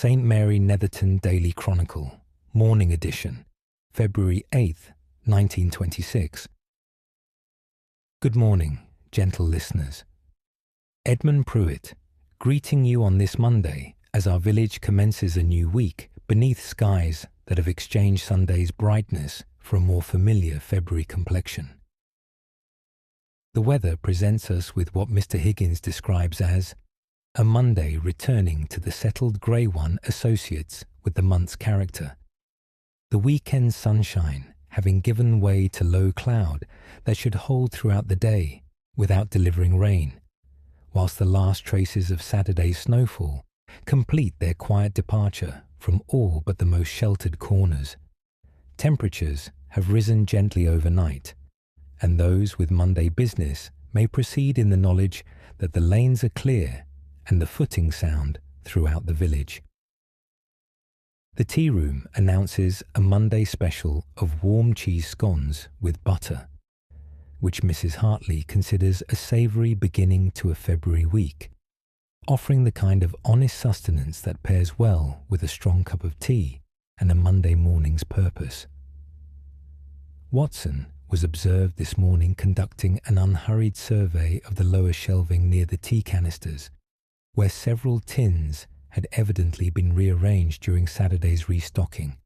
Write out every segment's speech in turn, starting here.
St. Mary Netherton Daily Chronicle, Morning Edition, February 8th, 1926. Good morning, gentle listeners. Edmund Pruitt, greeting you on this Monday as our village commences a new week beneath skies that have exchanged Sunday's brightness for a more familiar February complexion. The weather presents us with what Mr. Higgins describes as a Monday returning to the settled grey one associates with the month's character, the weekend sunshine having given way to low cloud that should hold throughout the day without delivering rain, whilst the last traces of Saturday's snowfall complete their quiet departure from all but the most sheltered corners. Temperatures have risen gently overnight, and those with Monday business may proceed in the knowledge that the lanes are clear and the footing sound throughout the village. The tea room announces a Monday special of warm cheese scones with butter, which Mrs. Hartley considers a savoury beginning to a February week, offering the kind of honest sustenance that pairs well with a strong cup of tea and a Monday morning's purpose. Watson was observed this morning conducting an unhurried survey of the lower shelving near the tea canisters, where several tins had evidently been rearranged during Saturday's restocking,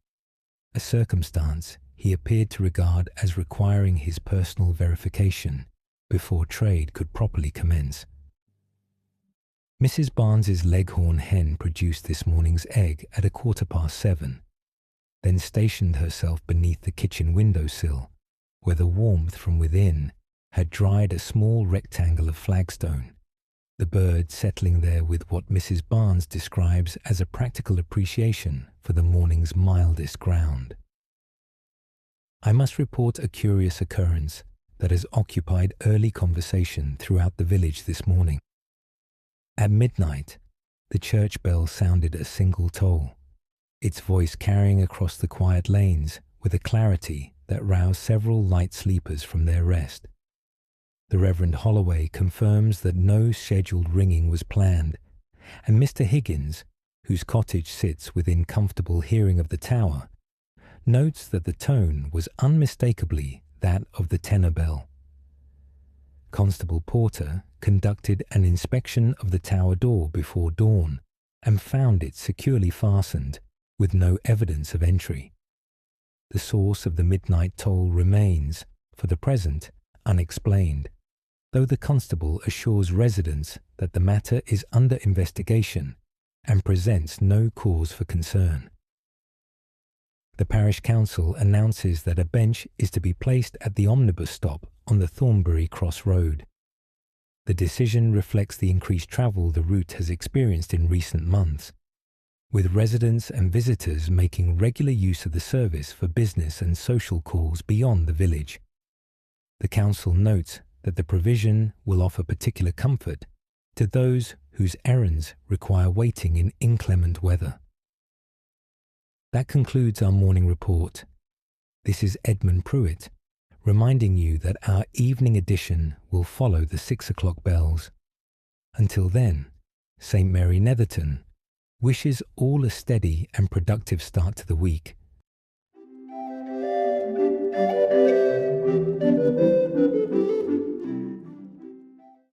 a circumstance he appeared to regard as requiring his personal verification before trade could properly commence. Mrs. Barnes's leghorn hen produced this morning's egg at 7:15, then stationed herself beneath the kitchen window-sill, where the warmth from within had dried a small rectangle of flagstone, the bird settling there with what Mrs. Barnes describes as a practical appreciation for the morning's mildest ground. I must report a curious occurrence that has occupied early conversation throughout the village this morning. At midnight, the church bell sounded a single toll, its voice carrying across the quiet lanes with a clarity that roused several light sleepers from their rest. The Reverend Holloway confirms that no scheduled ringing was planned, and Mr. Higgins, whose cottage sits within comfortable hearing of the tower, notes that the tone was unmistakably that of the tenor bell. Constable Porter conducted an inspection of the tower door before dawn and found it securely fastened, with no evidence of entry. The source of the midnight toll remains, for the present, unexplained, though the constable assures residents that the matter is under investigation and presents no cause for concern. The parish council announces that a bench is to be placed at the omnibus stop on the Thornbury Cross road. The decision reflects the increased travel the route has experienced in recent months, with residents and visitors making regular use of the service for business and social calls beyond the village. The council notes that the provision will offer particular comfort to those whose errands require waiting in inclement weather. That concludes our morning report. This is Edmund Pruitt, reminding you that our evening edition will follow the 6 o'clock bells. Until then, St. Mary Netherton wishes all a steady and productive start to the week,